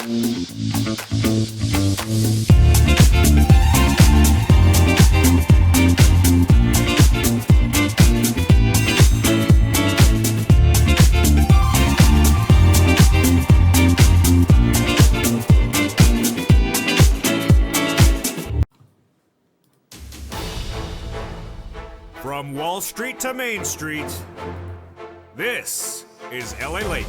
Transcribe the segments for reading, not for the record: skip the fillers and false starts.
From Wall Street to Main Street, this is LALATE.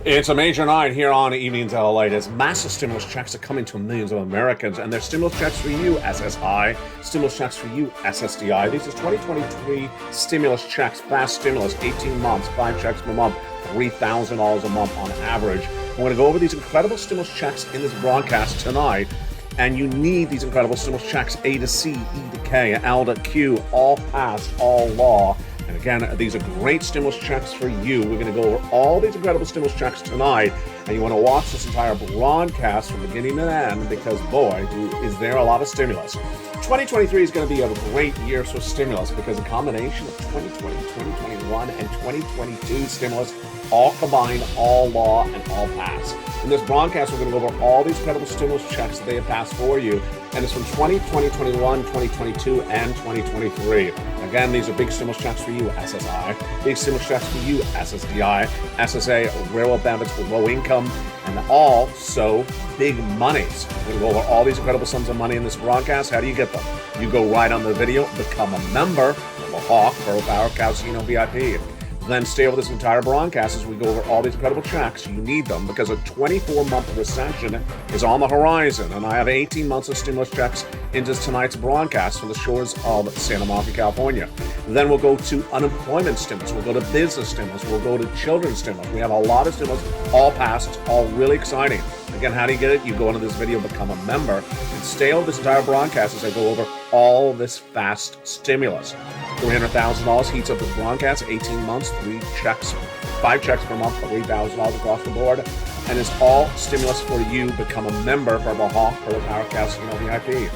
It's a major night here on Evenings LALATE as massive stimulus checks are coming to millions of Americans, and there's stimulus checks for you, SSI, stimulus checks for you, Ssdi. These are 2023 stimulus checks, fast stimulus, 18 months, 5 checks per month, $3,000 a month on average. We're going to go over these incredible stimulus checks in this broadcast tonight. And you need these incredible stimulus checks, A to C, E to K, L to Q, all passed, all law. And again, these are great stimulus checks for you. We're going to go over all these incredible stimulus checks tonight. And you want to watch this entire broadcast from beginning to end because, boy, is there a lot of stimulus. 2023 is going to be a great year for stimulus because a combination of 2020, 2021, and 2022 stimulus all combined, all law, and all pass. In this broadcast, we're going to go over all these incredible stimulus checks that they have passed for you, and it's from 2020, 2021, 2022, and 2023. Again, these are big stimulus checks for you, SSI, big stimulus checks for you, SSDI, SSA, railroad benefits for low income, and also big monies. We're going to go over all these incredible sums of money in this broadcast. How do you get them? You go right on the video, become a member of the Hawk, Pearl Power, Casino VIP. Then stay over this entire broadcast as we go over all these incredible checks. You need them because a 24-month recession is on the horizon, and I have 18 months of stimulus checks into tonight's broadcast from the shores of Santa Monica, California. Then we'll go to unemployment stimulus. We'll go to business stimulus. We'll go to children's stimulus. We have a lot of stimulus, all passed, all really exciting. Again, how do you get it? You go into this video, become a member, and stay over this entire broadcast as I go over all this fast stimulus. $300,000 heats up this broadcast, 18 months, 5 checks per month, $3,000 across the board. And it's all stimulus for you. Become a member for the Hawk, Pearl Power, Casino VIP.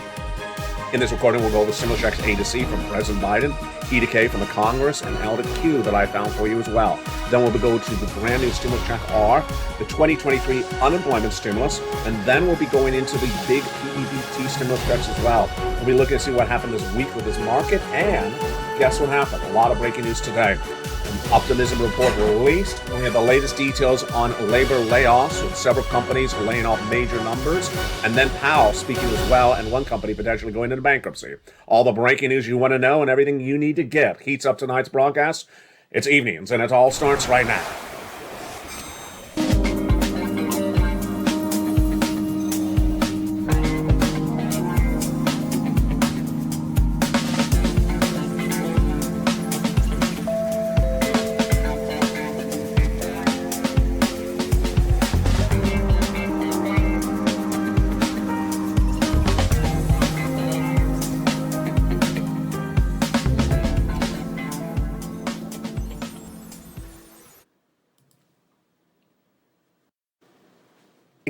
In this recording, we'll go over stimulus checks A to C from President Biden, E to K from the Congress, and L to Q that I found for you as well. Then we'll go to the brand new stimulus check R, the 2023 unemployment stimulus, and then we'll be going into the big PEBT stimulus checks as well. We'll be looking to see what happened this week with this market, and guess what happened? A lot of breaking news today. An optimism report released. We have the latest details on labor layoffs with several companies laying off major numbers. And then Powell speaking as well, and one company potentially going into bankruptcy. All the breaking news you want to know and everything you need to get heats up tonight's broadcast. It's evenings, and it all starts right now.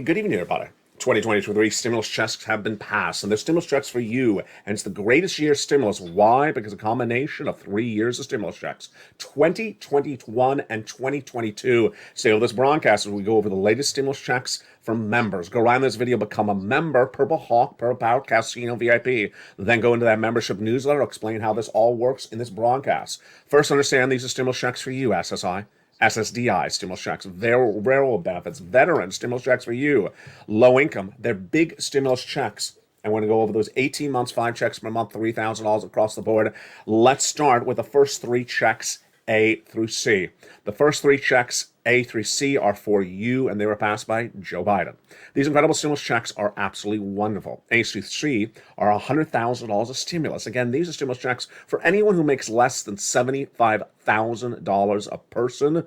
Good evening, everybody. 2023 stimulus checks have been passed, and the stimulus checks for you, and it's the greatest year of stimulus. Why? Because a combination of 3 years of stimulus checks, 2021 and 2022. Stay over this broadcast as we go over the latest stimulus checks from members. Go around this video, become a member, Purple Hawk, Pearl Power, Casino VIP. Then go into that membership newsletter. I'll explain how this all works in this broadcast. First, understand these are stimulus checks for you, SSI. SSDI stimulus checks, railroad benefits, veteran stimulus checks for you, low income. They're big stimulus checks. And we're going to go over those 18 months, 5 checks per month, $3,000 across the board. Let's start with the first 3 checks, A through C. The first 3 checks, A through C, are for you, and they were passed by Joe Biden. These incredible stimulus checks are absolutely wonderful. A through C are $100,000 of stimulus. Again, these are stimulus checks for anyone who makes less than $75,000 a person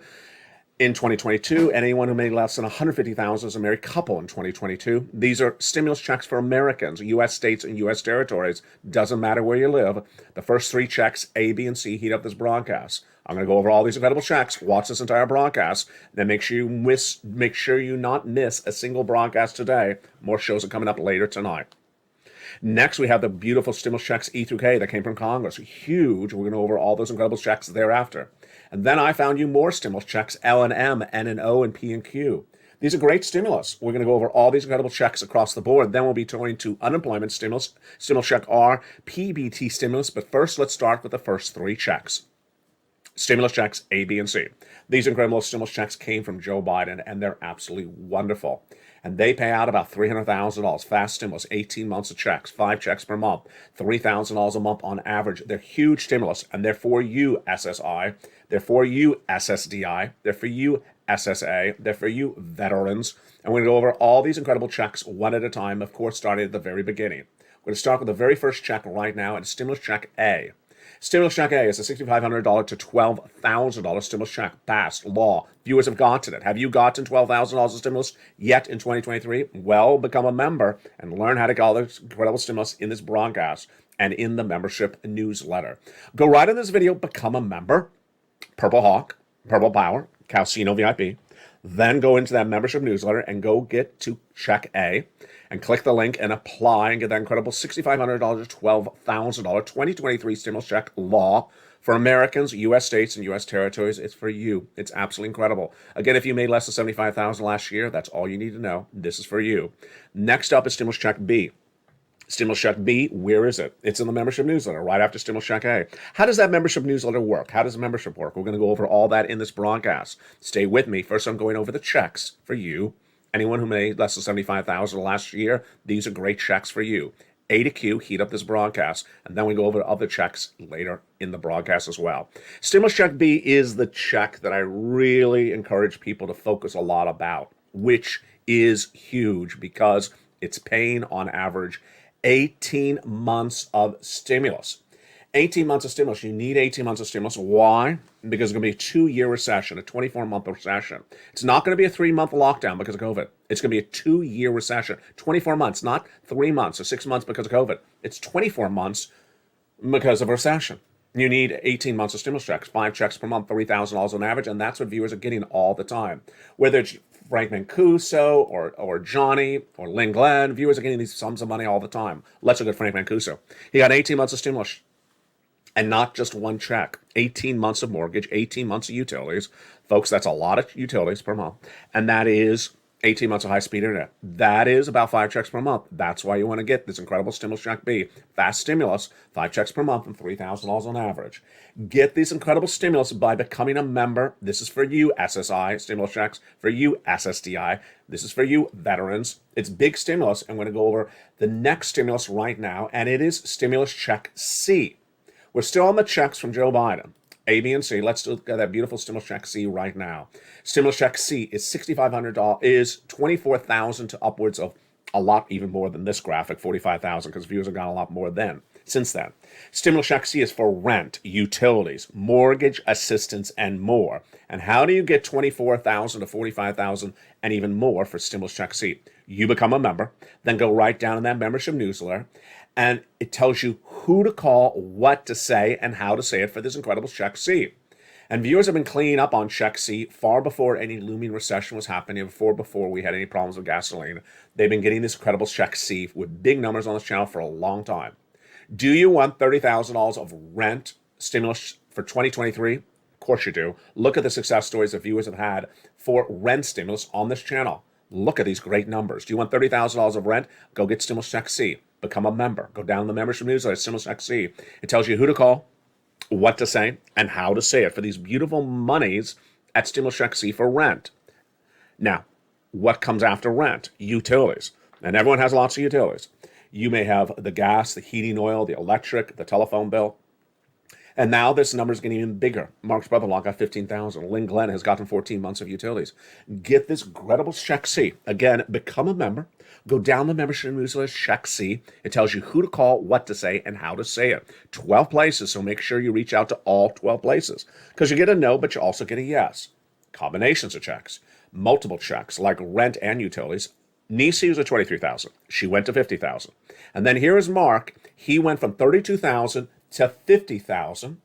in 2022, and anyone who made less than $150,000 as a married couple in 2022. These are stimulus checks for Americans, U.S. states and U.S. territories. Doesn't matter where you live. The first 3 checks, A, B, and C, heat up this broadcast. I'm going to go over all these incredible checks. Watch this entire broadcast. Then make sure you not miss a single broadcast today. More shows are coming up later tonight. Next, we have the beautiful stimulus checks E through K that came from Congress. Huge. We're going to go over all those incredible checks thereafter. And then I found you more stimulus checks, L and M, N and O, and P and Q. These are great stimulus. We're going to go over all these incredible checks across the board. Then we'll be turning to unemployment stimulus, stimulus check R, PEBT stimulus. But first, let's start with the first three checks. Stimulus checks A, B, and C. These incredible stimulus checks came from Joe Biden, and they're absolutely wonderful. And they pay out about $300,000. Fast stimulus, 18 months of checks, 5 checks per month, $3,000 a month on average. They're huge stimulus, and they're for you, SSI. They're for you, SSDI. They're for you, SSA. They're for you, veterans. And we're going to go over all these incredible checks one at a time, of course, starting at the very beginning. We're going to start with the very first check right now, and it's stimulus check A. Stimulus check A is a $6,500 to $12,000 stimulus check. Passed law. Viewers have gotten it. Have you gotten $12,000 of stimulus yet in 2023? Well, become a member and learn how to get all this incredible stimulus in this broadcast and in the membership newsletter. Go right in this video, become a member. Purple Hawk, Purple Power, Calcino VIP. Then go into that membership newsletter and go get to check A and click the link and apply and get that incredible $6,500 to $12,000 2023 stimulus check law for Americans, U.S. states, and U.S. territories. It's for you. It's absolutely incredible. Again, if you made less than $75,000 last year, that's all you need to know. This is for you. Next up is stimulus check B. Stimulus check B, where is it? It's in the membership newsletter right after stimulus check A. How does that membership newsletter work? How does membership work? We're going to go over all that in this broadcast. Stay with me. First, I'm going over the checks for you. Anyone who made less than $75,000 last year, these are great checks for you. A to Q, heat up this broadcast, and then we go over other checks later in the broadcast as well. Stimulus check B is the check that I really encourage people to focus a lot about, which is huge because it's paying on average 18 months of stimulus. 18 months of stimulus. You need 18 months of stimulus. Why? Because it's going to be a 2-year recession, a 24-month recession. It's not going to be a 3-month lockdown because of COVID. It's going to be a 2-year recession. 24 months, not 3 months or 6 months because of COVID. It's 24 months because of recession. You need 18 months of stimulus checks, 5 checks per month, $3,000 on average, and that's what viewers are getting all the time. Whether it's Frank Mancuso or Johnny or Lynn Glenn, viewers are getting these sums of money all the time. Let's look at Frank Mancuso. He got 18 months of stimulus and not just one check. 18 months of mortgage, 18 months of utilities. Folks, that's a lot of utilities per month. And that is 18 months of high-speed internet. That is about 5 checks per month. That's why you want to get this incredible stimulus check B. Fast stimulus, 5 checks per month and $3,000 on average. Get these incredible stimulus by becoming a member. This is for you, SSI, stimulus checks. For you, SSDI. This is for you, veterans. It's big stimulus. I'm going to go over the next stimulus right now, and it is stimulus check C. We're still on the checks from Joe Biden. A, B, and C. Let's look at that beautiful stimulus check C right now. Stimulus check C is $6,500, is $24,000 to upwards of a lot even more than this graphic, $45,000, because viewers have gone a lot more since then. Stimulus check C is for rent, utilities, mortgage assistance, and more. And how do you get $24,000 to $45,000 and even more for stimulus check C? You become a member, then go right down in that membership newsletter, and it tells you who to call, what to say, and how to say it for this incredible check C. And viewers have been cleaning up on check C far before any looming recession was happening, before we had any problems with gasoline. They've been getting this incredible check C with big numbers on this channel for a long time. Do you want $30,000 of rent stimulus for 2023? Of course you do. Look at the success stories that viewers have had for rent stimulus on this channel. Look at these great numbers. Do you want $30,000 of rent? Go get stimulus check C. Become a member. Go down the membership newsletter, stimulus check C. It tells you who to call, what to say, and how to say it for these beautiful monies at stimulus check C for rent. Now, what comes after rent? Utilities. And everyone has lots of utilities. You may have the gas, the heating oil, the electric, the telephone bill. And now this number is getting even bigger. Mark's brother-in-law got $15,000. Lynn Glenn has gotten 14 months of utilities. Get this incredible check C. Again, become a member. Go down the membership newsletter, check C. It tells you who to call, what to say, and how to say it. 12 places, so make sure you reach out to all 12 places. Because you get a no, but you also get a yes. Combinations of checks. Multiple checks, like rent and utilities. Nisi was at $23,000. She went to $50,000. And then here is Mark. He went from $32,000 to $50,000,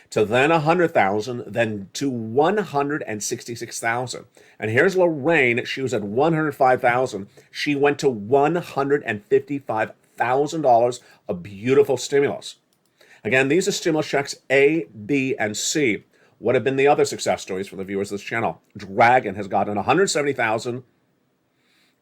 to then $100,000, then to $166,000. And here's Lorraine. She was at $105,000. She went to $155,000 of beautiful stimulus. Again, these are stimulus checks A, B, and C. What have been the other success stories for the viewers of this channel? Dragon has gotten 170,000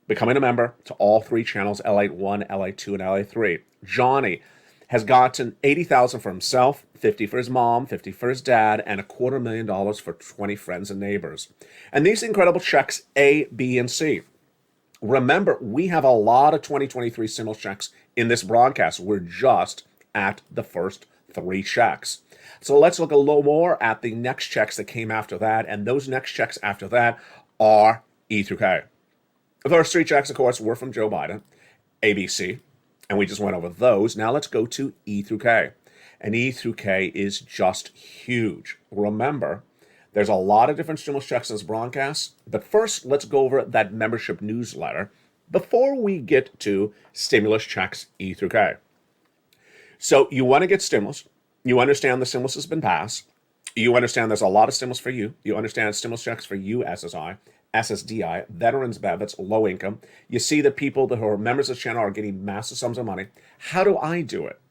becoming a member to all three channels, LATE 1, LATE 2, and LATE 3. Johnny has gotten 80,000 for himself, 50 for his mom, 50 for his dad, and $250,000 for 20 friends and neighbors. And these incredible checks A, B, and C. Remember, we have a lot of 2023 stimulus checks in this broadcast. We're just at the first 3 checks. So let's look a little more at the next checks that came after that, and those next checks after that are E through K. The first 3 checks, of course, were from Joe Biden, ABC, and we just went over those. Now let's go to E through K. And E through K is just huge. Remember, there's a lot of different stimulus checks in this broadcast, but first, let's go over that membership newsletter before we get to stimulus checks E through K. So you want to get stimulus. You understand the stimulus has been passed. You understand there's a lot of stimulus for you. You understand stimulus checks for you, SSI, SSDI, veterans, benefits, low income. You see that people who are members of this channel are getting massive sums of money. How do I do it?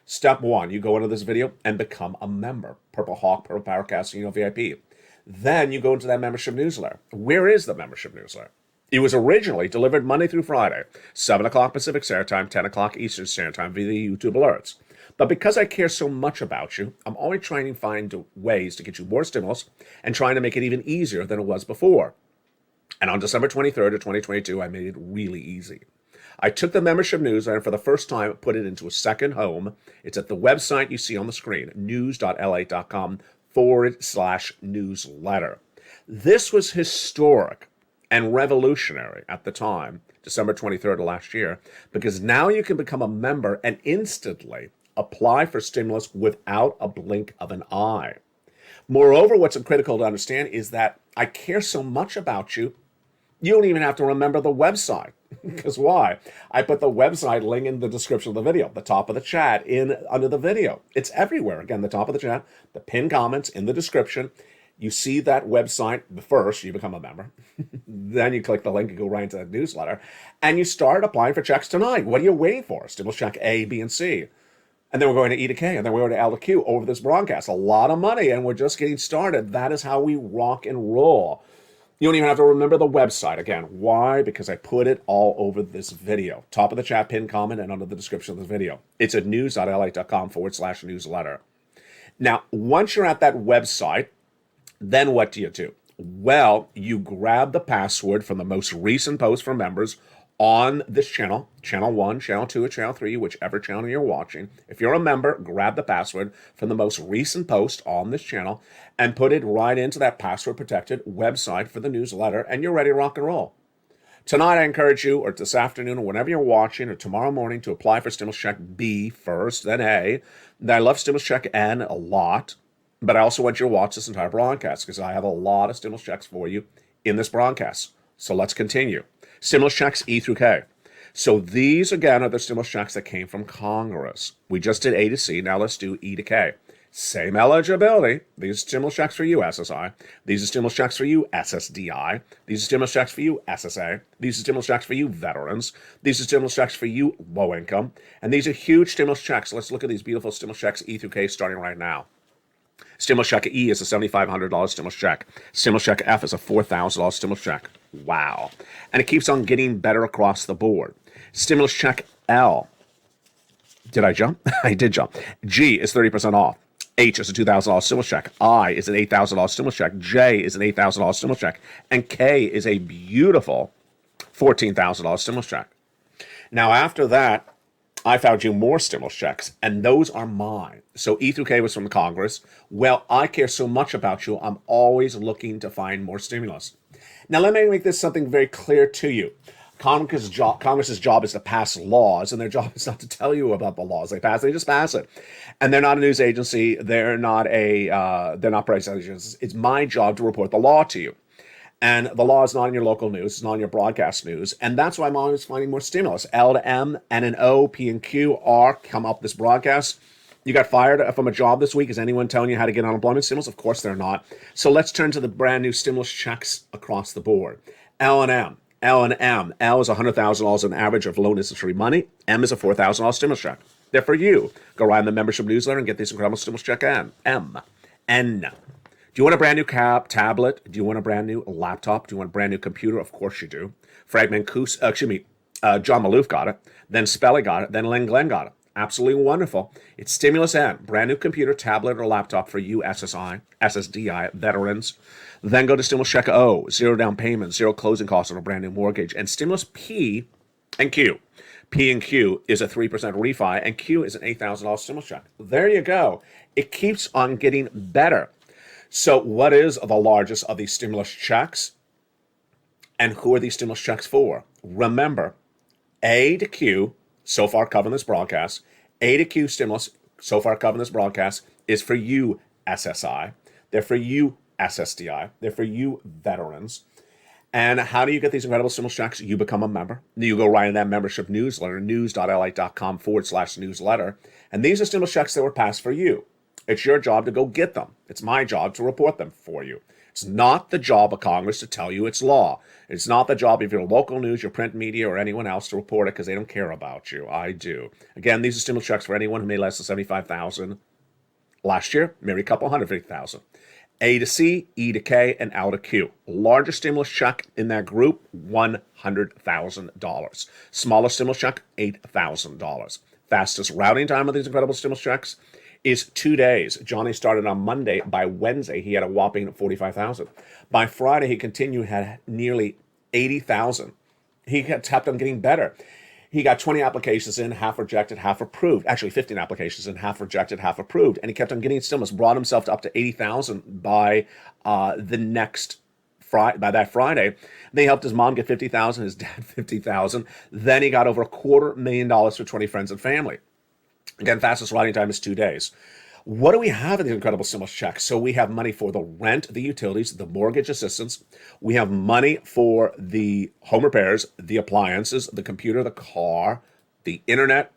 Step 1, you go into this video and become a member. Purple Hawk, Purple Power Casino VIP. Then you go into that membership newsletter. Where is the membership newsletter? It was originally delivered Monday through Friday, 7 o'clock Pacific Standard Time, 10 o'clock Eastern Standard Time via the YouTube alerts. But because I care so much about you, I'm always trying to find ways to get you more stimulus and trying to make it even easier than it was before. And on December 23rd of 2022, I made it really easy. I took the membership newsletter for the first time, put it into a second home. It's at the website you see on the screen, news.la.com/newsletter. This was historic and revolutionary at the time, December 23rd of last year, because now you can become a member and instantly apply for stimulus without a blink of an eye. Moreover, what's critical to understand is that I care so much about you, you don't even have to remember the website. Because why? I put the website link in the description of the video, the top of the chat, under the video. It's everywhere. Again, the top of the chat, the pinned comments in the description. You see that website first, you become a member. Then you click the link and go right into the newsletter. And you start applying for checks tonight. What are you waiting for? Stimulus check A, B, and C. And then we're going to E to K, and then we're going to L to Q over this broadcast. A lot of money, and we're just getting started. That is how we rock and roll. You don't even have to remember the website. Again, why? Because I put it all over this video. Top of the chat, pinned comment, and under the description of this video. It's at news.la.com/newsletter. Now, once you're at that website, then what do? Well, you grab the password from the most recent post from members on this channel, channel 1, channel 2, or channel 3, whichever channel you're watching. If you're a member, grab the password from the most recent post on this channel and put it right into that password-protected website for the newsletter, and you're ready to rock and roll. Tonight, I encourage you, or this afternoon, or whenever you're watching, or tomorrow morning, to apply for Stimulus Check B first, then A. I love Stimulus Check N a lot, but I also want you to watch this entire broadcast because I have a lot of stimulus checks for you in this broadcast. So let's continue. Stimulus checks E through K. So these, again, are the stimulus checks that came from Congress. We just did A to C. Now let's do E to K. Same eligibility. These are stimulus checks for you, SSI. These are stimulus checks for you, SSDI. These are stimulus checks for you, SSA. These are stimulus checks for you, veterans. These are stimulus checks for you, low income. And these are huge stimulus checks. Let's look at these beautiful stimulus checks E through K starting right now. Stimulus check E is a $7,500 stimulus check. Stimulus check F is a $4,000 stimulus check. Wow. And it keeps on getting better across the board. Stimulus check L. Did I jump? I did jump. G is 30% off. H is a $2,000 stimulus check. I is an $8,000 stimulus check. J is an $8,000 stimulus check. And K is a beautiful $14,000 stimulus check. Now, after that, I found you more stimulus checks, and those are mine. So E through K was from Congress. Well, I care so much about you, I'm always looking to find more stimulus. Now, let me make this something very clear to you. Congress's job is to pass laws, and their job is not to tell you about the laws they pass. They just pass it. And they're not a news agency. They're not press agencies. It's my job to report the law to you. And the law is not in your local news. It's not in your broadcast news. And that's why I'm always finding more stimulus. L to M, N and O, P and Q, R come up this broadcast. You got fired from a job this week. Is anyone telling you how to get unemployment stimulus? Of course they're not. So let's turn to the brand new stimulus checks across the board. L and M. L and M. L is $100,000 an average of low interest-free money. M is a $4,000 stimulus check. They're for you. Go right in the membership newsletter and get these incredible stimulus check M. N. Do you want a brand new tablet? Do you want a brand new laptop? Do you want a brand new computer? Of course you do. John Maloof got it. Then Spelly got it. Then Len Glenn got it. Absolutely wonderful. It's Stimulus N, brand new computer, tablet, or laptop for you SSDI veterans. Then go to Stimulus Check O, zero down payment, zero closing costs on a brand new mortgage. And Stimulus P and Q. P and Q is a 3% refi, and Q is an $8,000 stimulus check. There you go. It keeps on getting better. So what is the largest of these stimulus checks? And who are these stimulus checks for? Remember, A to Q, so far covering this broadcast, A to Q stimulus, so far covering this broadcast, is for you SSI. They're for you SSDI. They're for you veterans. And how do you get these incredible stimulus checks? You become a member. You go right in that membership newsletter, news.lalate.com/newsletter. And these are stimulus checks that were passed for you. It's your job to go get them. It's my job to report them for you. It's not the job of Congress to tell you it's law. It's not the job of your local news, your print media, or anyone else to report it because they don't care about you. I do. Again, these are stimulus checks for anyone who made less than $75,000 last year, maybe a couple $150,000. A to C, E to K, and L to Q. Largest stimulus check in that group, $100,000. Smallest stimulus check, $8,000. Fastest routing time of these incredible stimulus checks is 2 days. Johnny started on Monday. By Wednesday, he had a whopping 45,000. By Friday, he continued, had nearly 80,000. He kept on getting better. He got 20 applications in, half rejected, half approved. Actually, 15 applications in, half rejected, half approved. And he kept on getting stimulus, brought himself up to 80,000 by by that Friday. They helped his mom get 50,000, his dad 50,000. Then he got over $250,000 for 20 friends and family. Again, fastest writing time is 2 days. What do we have in these incredible stimulus checks? So we have money for the rent, the utilities, the mortgage assistance. We have money for the home repairs, the appliances, the computer, the car, the internet.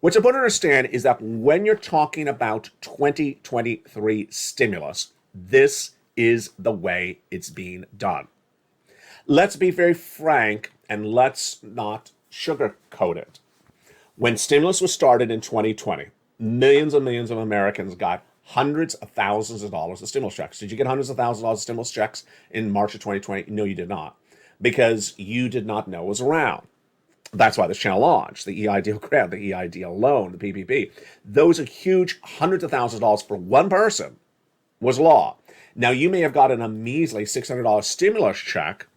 What's important to understand is that when you're talking about 2023 stimulus, this is the way it's being done. Let's be very frank and let's not sugarcoat it. When stimulus was started in 2020, millions and millions of Americans got hundreds of thousands of dollars of stimulus checks. Did you get hundreds of thousands of dollars of stimulus checks in March of 2020? No, you did not, because you did not know it was around. That's why this channel launched, the EIDL grant, the EIDL loan, the PPP. Those are huge, hundreds of thousands of dollars for one person was law. Now, you may have gotten a measly $600 stimulus check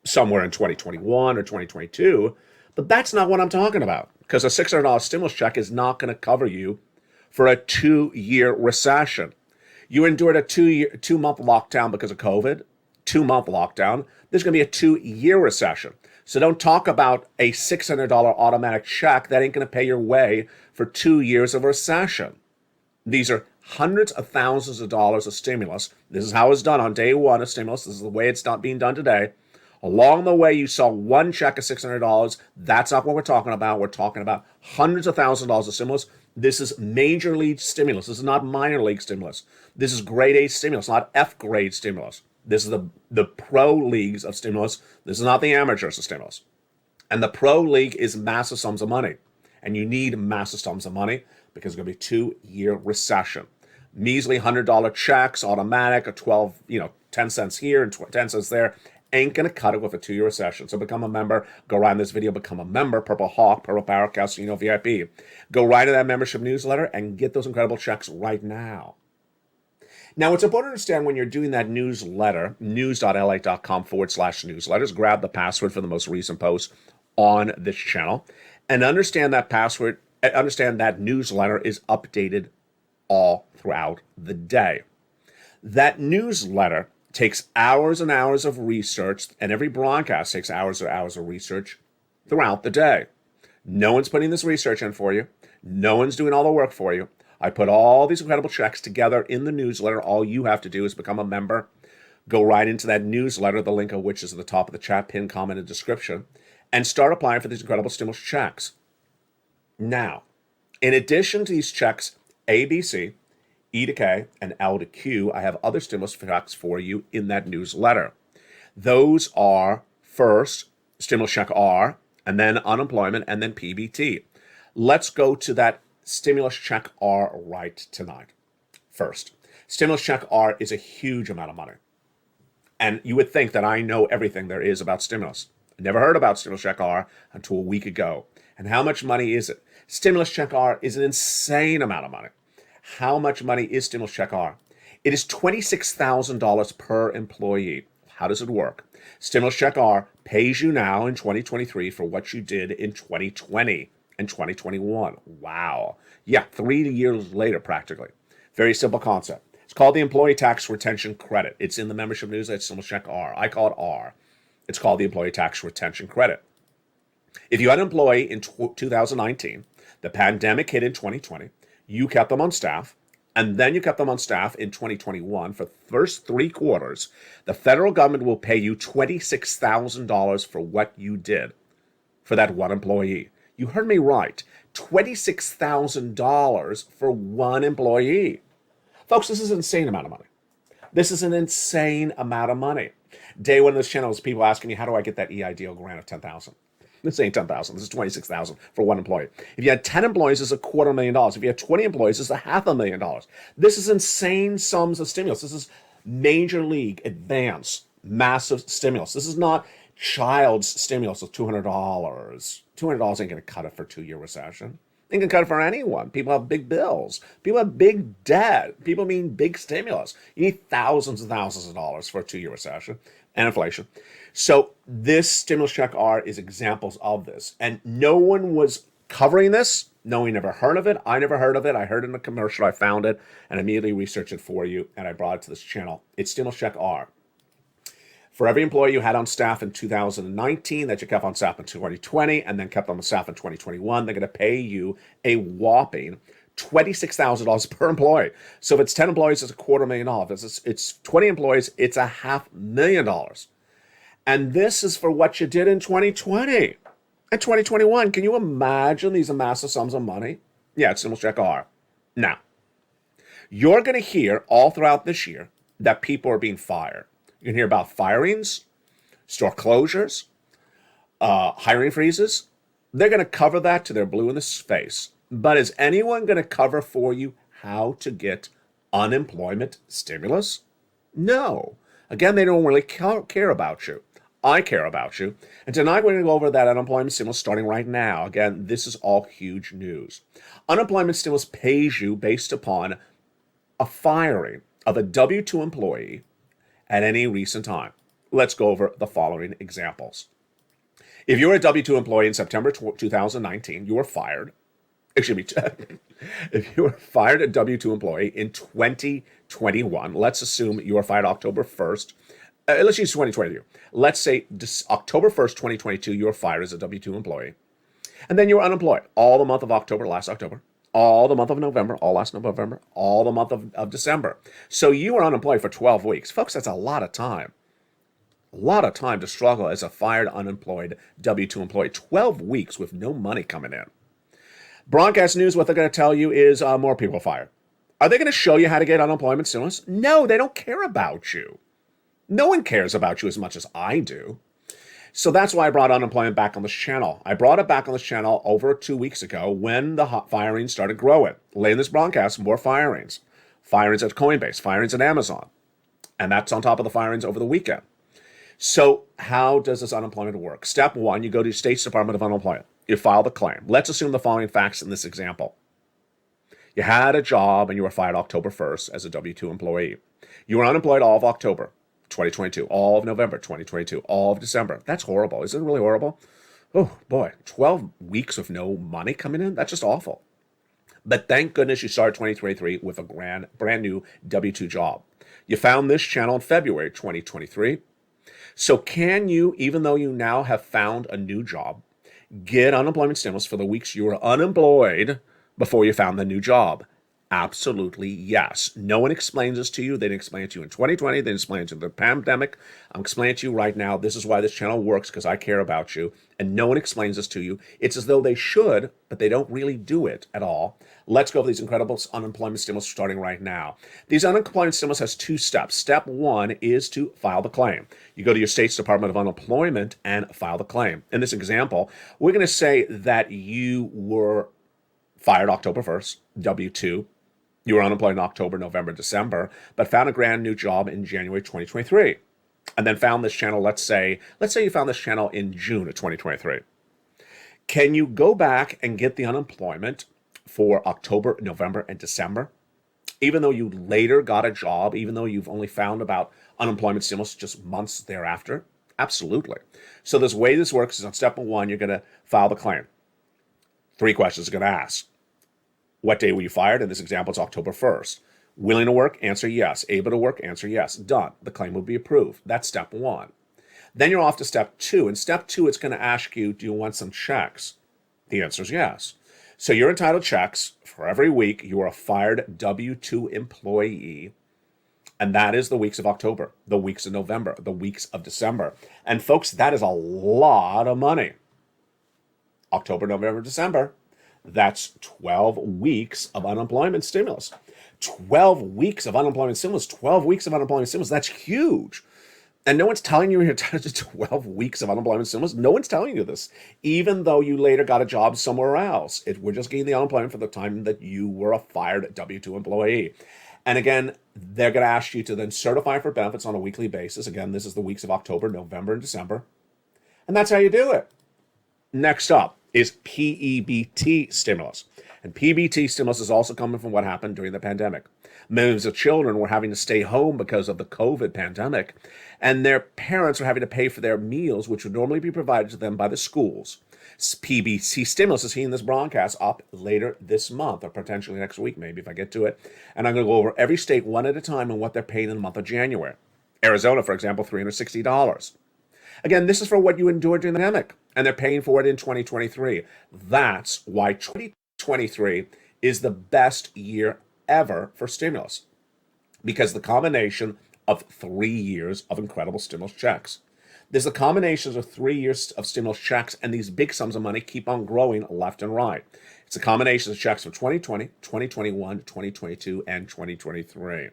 somewhere in 2021 or 2022, but that's not what I'm talking about, because a $600 stimulus check is not going to cover you for a 2-year recession. You endured a 2-month lockdown because of COVID, 2-month lockdown. There's going to be a 2-year recession. So don't talk about a $600 automatic check that ain't going to pay your way for 2 years of recession. These are hundreds of thousands of dollars of stimulus. This is how it's done on day one of stimulus. This is the way it's not being done today. Along the way, you saw one check of $600. That's not what we're talking about. We're talking about hundreds of thousands of dollars of stimulus. This is major league stimulus. This is not minor league stimulus. This is grade A stimulus, not F grade stimulus. This is the pro leagues of stimulus. This is not the amateurs of stimulus. And the pro league is massive sums of money. And you need massive sums of money because it's going to be a 2-year recession. Measly $100 checks, automatic, 10 cents here and 10 cents there, ain't going to cut it with a 2-year recession. So become a member. Go right in this video, become a member. Purple Hawk, Purple Power Casino VIP. Go right to that membership newsletter and get those incredible checks right now. Now, it's important to understand when you're doing that newsletter, news.lalate.com/newsletters, grab the password for the most recent post on this channel, and understand that password, understand that newsletter is updated all throughout the day. That newsletter takes hours and hours of research, and every broadcast takes hours and hours of research throughout the day. No one's putting this research in for you. No one's doing all the work for you. I put all these incredible checks together in the newsletter. All you have to do is become a member. Go right into that newsletter, the link of which is at the top of the chat, pin, comment, and description, and start applying for these incredible stimulus checks. Now, in addition to these checks, A, B, C, E to K, and L to Q, I have other stimulus checks for you in that newsletter. Those are first, stimulus check R, and then unemployment, and then PBT. Let's go to that stimulus check R right tonight. First, Stimulus check R is a huge amount of money. And you would think that I know everything there is about stimulus. I never heard about stimulus check R until a week ago. And how much money is it? Stimulus check R is an insane amount of money. How much money is stimulus check R? It is $26,000 per employee. How does it work? Stimulus check R pays you now in 2023 for what you did in 2020 and 2021. Wow. Yeah, 3 years later, practically. Very simple concept. It's called the Employee Tax Retention Credit. It's in the membership news at Stimulus check R. I call it R. It's called the Employee Tax Retention Credit. If you had an employee in 2019, the pandemic hit in 2020, you kept them on staff, and then you kept them on staff in 2021 for the first 3 quarters, the federal government will pay you $26,000 for what you did for that one employee. You heard me right. $26,000 for one employee. Folks, this is an insane amount of money. This is an insane amount of money. Day one of this channel is people asking me, how do I get that EIDL grant of $10,000? This ain't $10,000. This is $26,000 for one employee. If you had 10 employees, it's $250,000. If you had 20 employees, it's $500,000. This is insane sums of stimulus. This is major league, advanced, massive stimulus. This is not child's stimulus of $200. $200 ain't going to cut it for a 2-year recession. Ain't going to cut it for anyone. People have big bills. People have big debt. People mean big stimulus. You need thousands and thousands of dollars for a 2-year recession and inflation. So this stimulus check R is examples of this. And no one was covering this. No one never heard of it. I never heard of it. I heard it in a commercial. I found it and immediately researched it for you. And I brought it to this channel. It's stimulus check R. For every employee you had on staff in 2019 that you kept on staff in 2020 and then kept on staff in 2021, they're going to pay you a whopping $26,000 per employee. So if it's 10 employees, it's $250,000. If it's 20 employees, it's $500,000. And this is for what you did in 2020 and 2021. Can you imagine these massive sums of money? Yeah, it's stimulus check R. Now, you're going to hear all throughout this year that people are being fired. You can hear about firings, store closures, hiring freezes. They're going to cover that till they're blue in the face. But is anyone going to cover for you how to get unemployment stimulus? No. Again, they don't really care about you. I care about you. And tonight we're going to go over that unemployment stimulus starting right now. Again, this is all huge news. Unemployment stimulus pays you based upon a firing of a W-2 employee at any recent time. Let's go over the following examples. If you were a W-2 employee in September 2019, you were fired. Excuse me. If you were fired a W-2 employee in 2021, let's assume you were fired October 1st. Let's use 2022. Let's say October 1st, 2022, you were fired as a W-2 employee. And then you were unemployed all the month of October, last October, all the month of November, all last November, all the month of December. So you were unemployed for 12 weeks. Folks, that's a lot of time. A lot of time to struggle as a fired, unemployed W-2 employee. 12 weeks with no money coming in. Broadcast News, what they're going to tell you is more people fired. Are they going to show you how to get unemployment stimulus? No, they don't care about you. No one cares about you as much as I do. So that's why I brought unemployment back on this channel. I brought it back on this channel over 2 weeks ago when the firings started growing. Late in this broadcast, more firings. Firings at Coinbase, firings at Amazon. And that's on top of the firings over the weekend. So how does this unemployment work? Step one, you go to your state's Department of Unemployment. You file the claim. Let's assume the following facts in this example. You had a job and you were fired October 1st as a W-2 employee. You were unemployed all of October 2022, all of November 2022, all of December. That's horrible. Isn't it really horrible? Oh boy, 12 weeks of no money coming in? That's just awful. But thank goodness you started 2023 with a brand new W-2 job. You found this channel in February 2023. So can you, even though you now have found a new job, get unemployment stimulus for the weeks you were unemployed before you found the new job? Absolutely yes. No one explains this to you. They didn't explain it to you in 2020. They didn't explain it to the pandemic. I'm explaining it to you right now. This is why this channel works, because I care about you. And no one explains this to you. It's as though they should, but they don't really do it at all. Let's go over these incredible unemployment stimulus starting right now. These unemployment stimulus has 2 steps. Step 1 is to file the claim. You go to your state's Department of Unemployment and file the claim. In this example, we're going to say that you were fired October 1st, W-2, You were unemployed in October, November, December, but found a brand new job in January 2023. And then found this channel, let's say you found this channel in June of 2023. Can you go back and get the unemployment for October, November, and December? Even though you later got a job, even though you've only found about unemployment stimulus just months thereafter? Absolutely. So this way this works is on step one, you're going to file the claim. 3 questions you're going to ask. What day were you fired? In this example, it's October 1st. Willing to work? Answer yes. Able to work? Answer yes. Done. The claim will be approved. That's step 1. Then you're off to step 2. In step 2, it's going to ask you, do you want some checks? The answer is yes. So you're entitled checks for every week. You are a fired W-2 employee. And that is the weeks of October, the weeks of November, the weeks of December. And folks, that is a lot of money. October, November, December. That's 12 weeks of unemployment stimulus. 12 weeks of unemployment stimulus. 12 weeks of unemployment stimulus. That's huge. And no one's telling you you're entitled to 12 weeks of unemployment stimulus. No one's telling you this, even though you later got a job somewhere else. We're just getting the unemployment for the time that you were a fired W-2 employee. And again, they're going to ask you to then certify for benefits on a weekly basis. Again, this is the weeks of October, November, and December. And that's how you do it. Next up is PEBT stimulus. And PEBT stimulus is also coming from what happened during the pandemic. Millions of children were having to stay home because of the COVID pandemic, and their parents were having to pay for their meals, which would normally be provided to them by the schools. PEBT stimulus is heating this broadcast up later this month, or potentially next week, maybe, if I get to it. And I'm going to go over every state one at a time and what they're paying in the month of January. Arizona, for example, $360. Again, this is for what you endured during the pandemic, and they're paying for it in 2023. That's why 2023 is the best year ever for stimulus, because the combination of 3 years of incredible stimulus checks. There's a combination of 3 years of stimulus checks, and these big sums of money keep on growing left and right. It's a combination of checks from 2020, 2021, 2022, and 2023.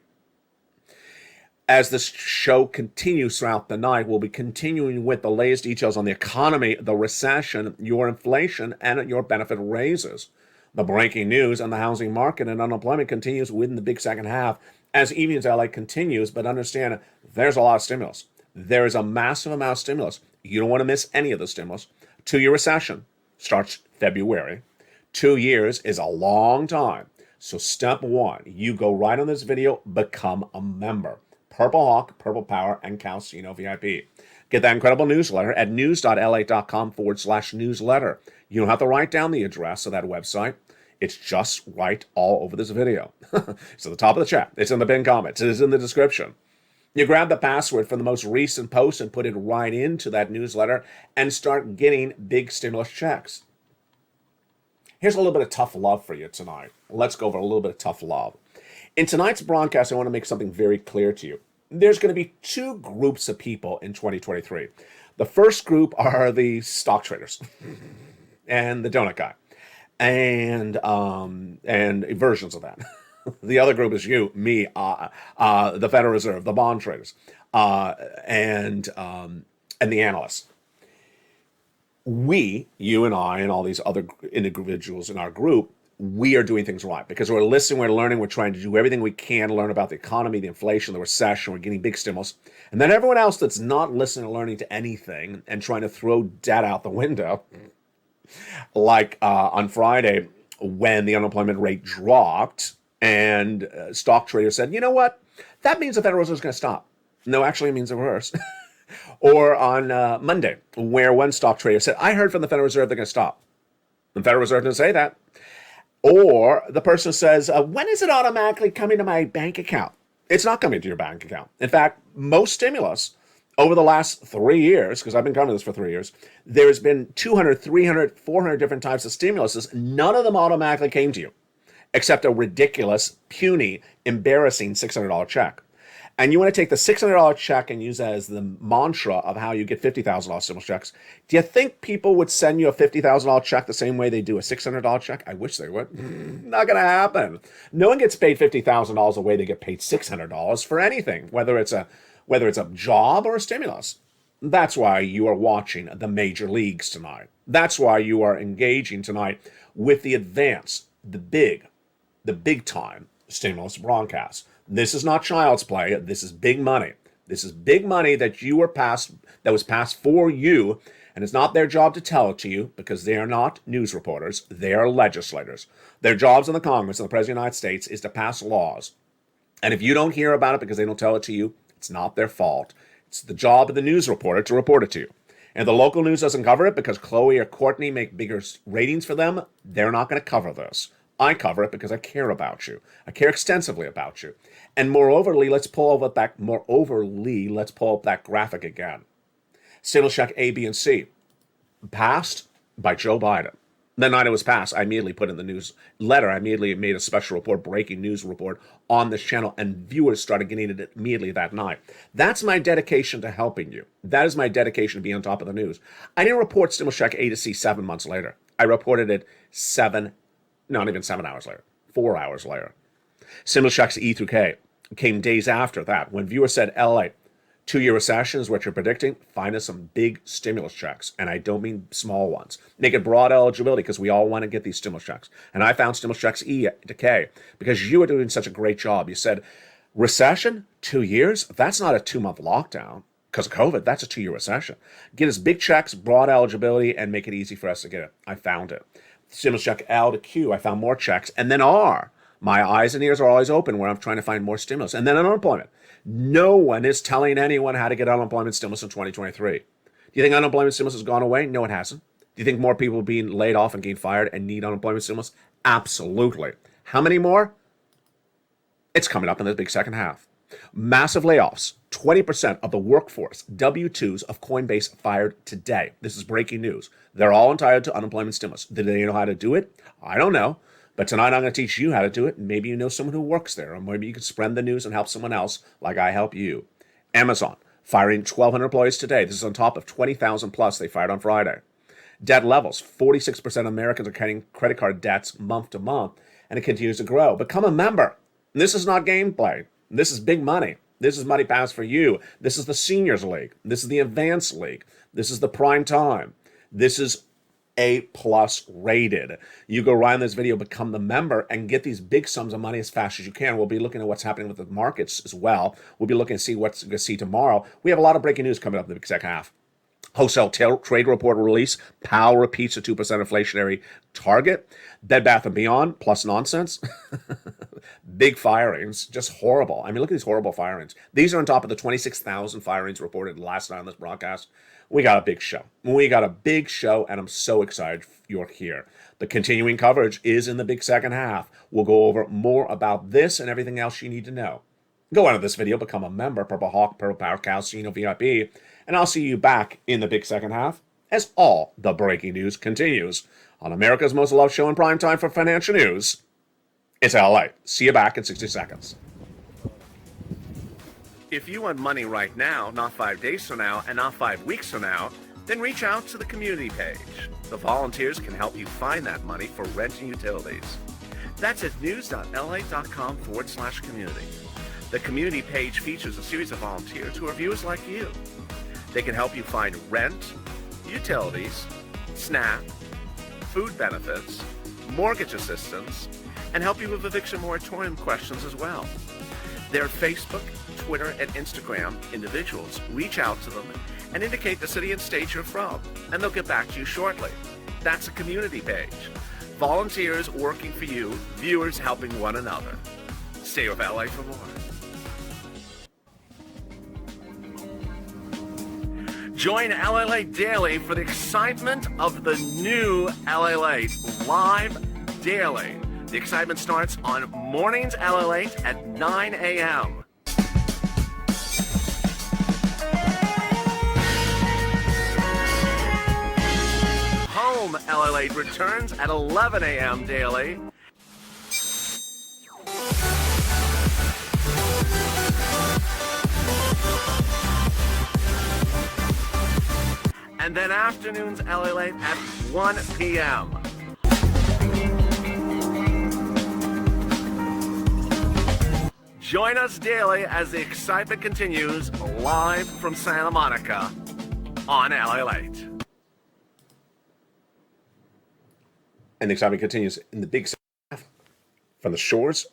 As this show continues throughout the night, we'll be continuing with the latest details on the economy, the recession, your inflation, and your benefit raises. The breaking news on the housing market and unemployment continues within the big second half as Evenings LA continues, but understand there's a lot of stimulus. There is a massive amount of stimulus. You don't want to miss any of the stimulus. 2-year recession starts February. 2 years is a long time. So step 1, you go right on this video, become a member. Purple Hawk, Purple Power, and Calcino VIP. Get that incredible newsletter at news.la.com/newsletter. You don't have to write down the address of that website. It's just right all over this video. It's at the top of the chat. It's in the pinned comments. It is in the description. You grab the password from the most recent post and put it right into that newsletter and start getting big stimulus checks. Here's a little bit of tough love for you tonight. Let's go over a little bit of tough love. In tonight's broadcast, I want to make something very clear to you. There's going to be 2 groups of people in 2023. The first group are the stock traders and the donut guy and versions of that. The other group is you, me, the Federal Reserve, the bond traders, and the analysts. We, you and I, and all these other individuals in our group, we are doing things right because we're listening, we're learning, we're trying to do everything we can to learn about the economy, the inflation, the recession. We're getting big stimulus. And then everyone else that's not listening or learning to anything and trying to throw debt out the window, like on Friday when the unemployment rate dropped and stock traders said, you know what, that means the Federal Reserve is going to stop. No, actually it means the reverse. Or on Monday where one stock trader said, I heard from the Federal Reserve they're going to stop. The Federal Reserve didn't say that. Or the person says, when is it automatically coming to my bank account? It's not coming to your bank account. In fact, most stimulus over the last 3 years, because I've been covering this for 3 years, there's been 200, 300, 400 different types of stimuluses. None of them automatically came to you, except a ridiculous, puny, embarrassing $600 check. And you want to take the $600 check and use that as the mantra of how you get $50,000 stimulus checks. Do you think people would send you a $50,000 check the same way they do a $600 check? I wish they would. Not going to happen. No one gets paid $50,000 the way they get paid $600 for anything, whether it's a job or a stimulus. That's why you are watching the major leagues tonight. That's why you are engaging tonight with the advance, the big time stimulus broadcast. This is not child's play. This is big money. This is big money that was passed for you, and it's not their job to tell it to you because they are not news reporters. They are legislators. Their jobs in the Congress and the President of the United States is to pass laws. And if you don't hear about it because they don't tell it to you, it's not their fault. It's the job of the news reporter to report it to you. And the local news doesn't cover it because Chloe or Courtney make bigger ratings for them. They're not going to cover this. I cover it because I care about you. I care extensively about you. And moreoverly, let's pull up that graphic again. Stimulus check A, B, and C. Passed by Joe Biden. The night it was passed, I immediately put in the newsletter. I immediately made a special report, breaking news report on this channel, and viewers started getting it immediately that night. That's my dedication to helping you. That is my dedication to be on top of the news. I didn't report stimulus check A to C 7 months later. I reported it not even 7 hours later, 4 hours later. Stimulus checks E through K came days after that. When viewers said, LA, 2-year recession is what you're predicting, find us some big stimulus checks. And I don't mean small ones. Make it broad eligibility because we all want to get these stimulus checks. And I found stimulus checks E to K because you were doing such a great job. You said, recession, 2 years? That's not a 2-month lockdown. Because of COVID, that's a 2-year recession. Get us big checks, broad eligibility, and make it easy for us to get it. I found it. Stimulus check L to Q, I found more checks. And then R. My eyes and ears are always open when I'm trying to find more stimulus. And then unemployment. No one is telling anyone how to get unemployment stimulus in 2023. Do you think unemployment stimulus has gone away? No, it hasn't. Do you think more people are being laid off and getting fired and need unemployment stimulus? Absolutely. How many more? It's coming up in the big second half. Massive layoffs. 20% of the workforce, W-2s of Coinbase fired today. This is breaking news. They're all entitled to unemployment stimulus. Do they know how to do it? I don't know. But tonight I'm going to teach you how to do it. And maybe you know someone who works there. Or maybe you can spread the news and help someone else like I help you. Amazon, firing 1,200 employees today. This is on top of 20,000 plus they fired on Friday. Debt levels, 46% of Americans are cutting credit card debts month to month. And it continues to grow. Become a member. And this is not gameplay. This is big money. This is money passed for you. This is the seniors league. This is the advanced league. This is the prime time. This is A+ rated. You go right in this video, become the member, and get these big sums of money as fast as you can. We'll be looking at what's happening with the markets as well. We'll be looking to see what's going to see tomorrow. We have a lot of breaking news coming up in the big second half. Wholesale trade report release. Powell repeats the 2% inflationary target. Bed Bath & Beyond, plus nonsense. Big firings, just horrible. I mean, look at these horrible firings. These are on top of the 26,000 firings reported last night on this broadcast. We got a big show. We got a big show, and I'm so excited you're here. The continuing coverage is in the big second half. We'll go over more about this and everything else you need to know. Go out of this video, become a member, Purple Hawk, Purple Power, Calcino VIP, and I'll see you back in the big second half as all the breaking news continues on America's most loved show in prime time for financial news. It's LA. See you back in 60 seconds. If you want money right now, not 5 days from now, and not 5 weeks from now, then reach out to the community page. The volunteers can help you find that money for rent and utilities. That's at news.la.com/community. The community page features a series of volunteers who are viewers like you. They can help you find rent, utilities, SNAP, food benefits, mortgage assistance, and help you with eviction moratorium questions as well. Their Facebook, Twitter, and Instagram individuals reach out to them and indicate the city and state you're from, and they'll get back to you shortly. That's a community page. Volunteers working for you, viewers helping one another. Stay with LA for more. Join LALATE Daily for the excitement of the new LALATE live daily. The excitement starts on mornings LALATE at 9 a.m. Home LALATE returns at 11 a.m. daily. And then afternoons LALATE at 1 p.m. Join us daily as the excitement continues live from Santa Monica on LALATE. And the excitement continues in the big half from the shores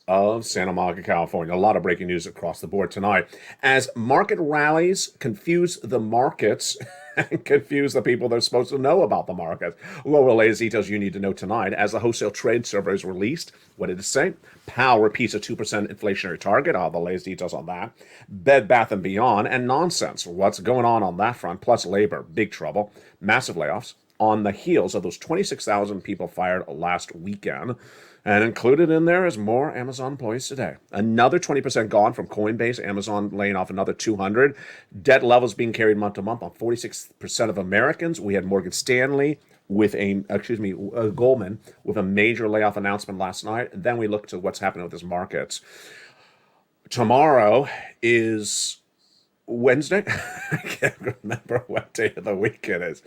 of Santa Monica, California. A lot of breaking news across the board tonight as market rallies confuse the markets and confuse the people that are supposed to know about the market. Well, the latest details you need to know tonight as the wholesale trade survey is released. What did it say? Powell repeats a 2% inflationary target. The latest details on that. Bed Bath & Beyond and nonsense. What's going on that front? Plus labor, big trouble. Massive layoffs on the heels of those 26,000 people fired last weekend. And included in there is more Amazon employees today. Another 20% gone from Coinbase, Amazon laying off another 200. Debt levels being carried month to month on 46% of Americans. We had Morgan Stanley with Goldman with a major layoff announcement last night. Then we look to what's happening with his markets. Tomorrow is Wednesday? I can't remember what day of the week it is.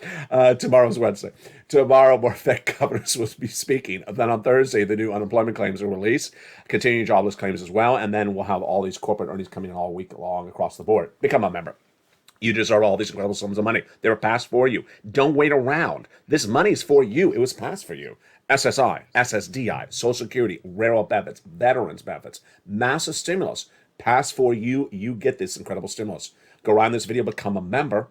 Tomorrow's Wednesday. Tomorrow, more Fed governors will be speaking. Then on Thursday, the new unemployment claims are released, continuing jobless claims as well, and then we'll have all these corporate earnings coming in all week long across the board. Become a member. You deserve all these incredible sums of money. They were passed for you. Don't wait around. This money's for you. It was passed for you. SSI, SSDI, Social Security, railroad benefits, veterans benefits, massive stimulus. Pass for you, you get this incredible stimulus. Go around this video, become a member.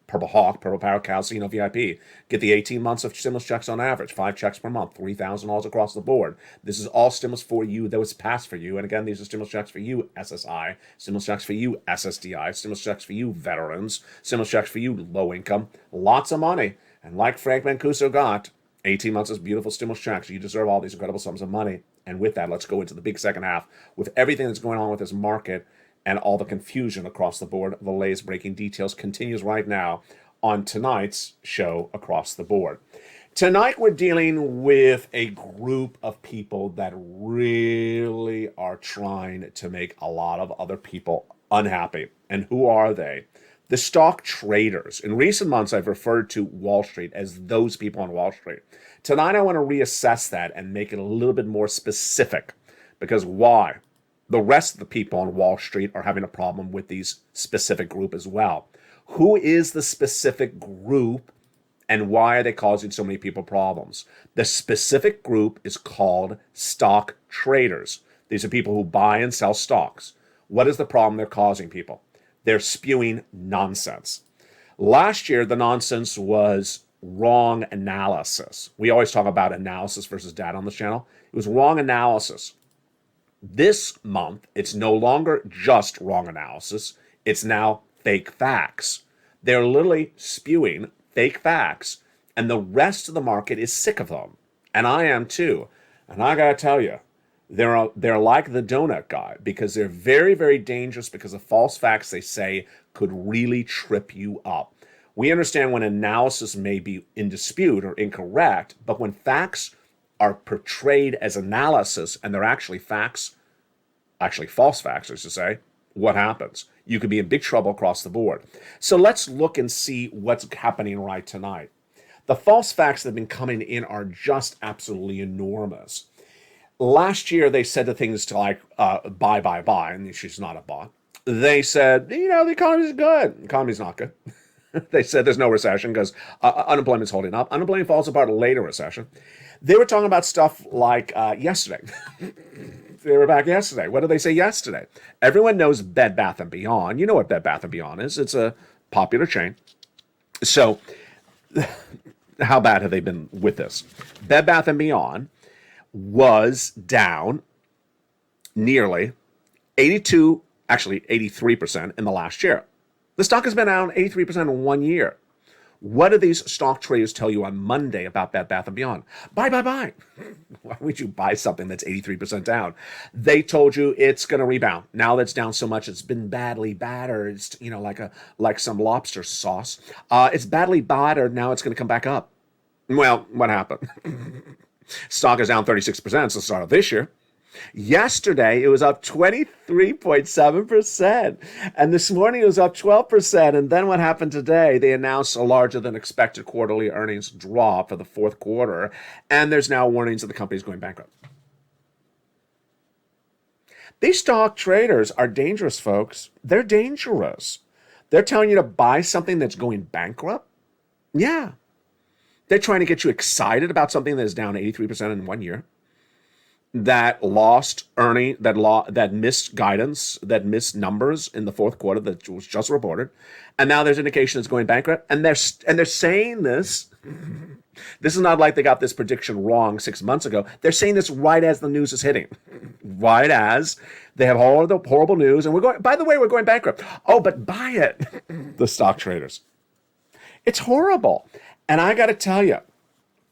Purple Hawk, Purple Power, Casino VIP. Get the 18 months of stimulus checks on average, 5 checks per month, $3,000 across the board. This is all stimulus for you that was passed for you. And again, these are stimulus checks for you, SSI, stimulus checks for you, SSDI, stimulus checks for you, veterans, stimulus checks for you, low income. Lots of money. And like Frank Mancuso got, 18 months of beautiful stimulus checks. You deserve all these incredible sums of money. And with that, let's go into the big second half with everything that's going on with this market and all the confusion across the board. The latest breaking details continues right now on tonight's show across the board. Tonight, we're dealing with a group of people that really are trying to make a lot of other people unhappy. And who are they? The stock traders. In recent months, I've referred to Wall Street as those people on Wall Street. Tonight, I want to reassess that and make it a little bit more specific. Because why? The rest of the people on Wall Street are having a problem with these specific group as well. Who is the specific group and why are they causing so many people problems? The specific group is called stock traders. These are people who buy and sell stocks. What is the problem they're causing people? They're spewing nonsense. Last year, the nonsense was wrong analysis. We always talk about analysis versus data on this channel. It was wrong analysis. This month, it's no longer just wrong analysis. It's now fake facts. They're literally spewing fake facts, and the rest of the market is sick of them. And I am too. And I gotta tell you, they're like the donut guy because they're very, very dangerous because the false facts they say could really trip you up. We understand when analysis may be in dispute or incorrect, but when facts are portrayed as analysis and they're actually facts, actually false facts, I should say, what happens? You could be in big trouble across the board. So let's look and see what's happening right tonight. The false facts that have been coming in are just absolutely enormous. Last year, they said the things to like, buy, and she's not a bot. They said, the economy's good. The economy's not good. They said there's no recession because unemployment's holding up. Unemployment falls apart later recession. They were talking about stuff like yesterday. They were back yesterday. What did they say yesterday? Everyone knows Bed Bath & Beyond. You know what Bed Bath & Beyond is. It's a popular chain. So how bad have they been with this? Bed Bath & Beyond was down nearly 83% in the last year. The stock has been down 83% in 1 year. What did these stock traders tell you on Monday about Bed Bath & Beyond? Buy. Why would you buy something that's 83% down? They told you it's going to rebound. Now that's down so much, it's been badly battered. It's, like some lobster sauce. It's badly battered. Now it's going to come back up. Well, what happened? Stock is down 36% since the start of this year. Yesterday, it was up 23.7%. And this morning, it was up 12%. And then what happened today? They announced a larger than expected quarterly earnings drop for the fourth quarter. And there's now warnings that the company is going bankrupt. These stock traders are dangerous, folks. They're dangerous. They're telling you to buy something that's going bankrupt. Yeah. They're trying to get you excited about something that is down 83% in 1 year. that lost earning, that missed guidance, that missed numbers in the fourth quarter that was just reported, and now there's indication it's going bankrupt, and they're saying this. This is not like they got this prediction wrong 6 months ago. They're saying this right as the news is hitting, right as they have all of the horrible news, and we're going. By the way, we're going bankrupt. Oh, but buy it, the stock traders. It's horrible, and I got to tell you,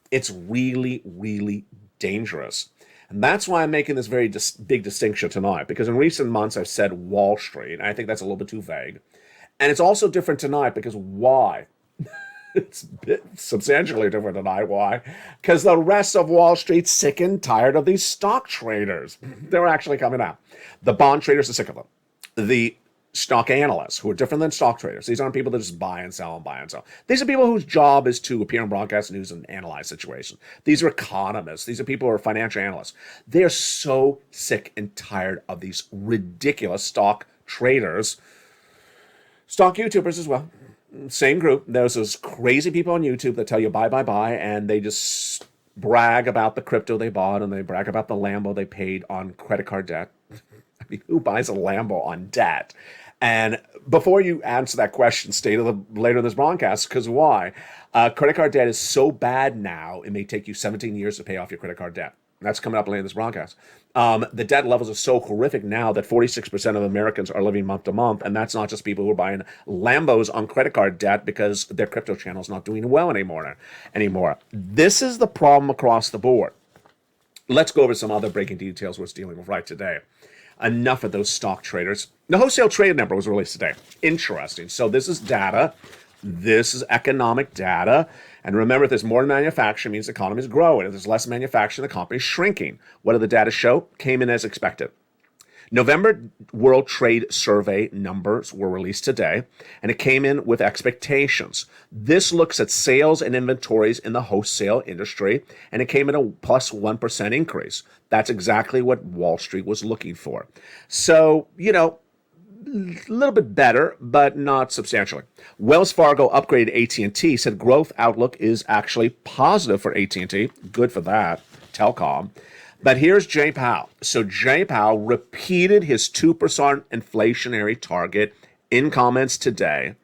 it's really, really dangerous. And that's why I'm making this very big distinction tonight, because in recent months I've said Wall Street, and I think that's a little bit too vague. And it's also different tonight because why? It's substantially different tonight. Why? Because the rest of Wall Street's sick and tired of these stock traders. They're actually coming out. The bond traders are sick of them. The stock analysts, who are different than stock traders. These aren't people that just buy and sell and buy and sell. These are people whose job is to appear on broadcast news and analyze situations. These are economists. These are people who are financial analysts. They are so sick and tired of these ridiculous stock traders. Stock YouTubers as well. Same group. There's those crazy people on YouTube that tell you buy, and they just brag about the crypto they bought, and they brag about the Lambo they paid on credit card debt. I mean, who buys a Lambo on debt? And before you answer that question, stay to later in this broadcast, because why? Credit card debt is so bad now, it may take you 17 years to pay off your credit card debt. That's coming up later in this broadcast. The debt levels are so horrific now that 46% of Americans are living month to month, and that's not just people who are buying Lambos on credit card debt because their crypto channel is not doing well anymore. This is the problem across the board. Let's go over some other breaking details we're dealing with right today. Enough of those stock traders. The wholesale trade number was released today. Interesting. So this is data. This is economic data. And remember, if there's more manufacturing, it means the economy is growing. If there's less manufacturing, the economy is shrinking. What did the data show? Came in as expected. November World Trade Survey numbers were released today, and it came in with expectations. This looks at sales and inventories in the wholesale industry, and it came in a plus 1% increase. That's exactly what Wall Street was looking for. So, a little bit better, but not substantially. Wells Fargo upgraded AT&T, said growth outlook is actually positive for AT&T. Good for that, telecom. But here's Jay Powell. So Jay Powell repeated his 2% inflationary target in comments today.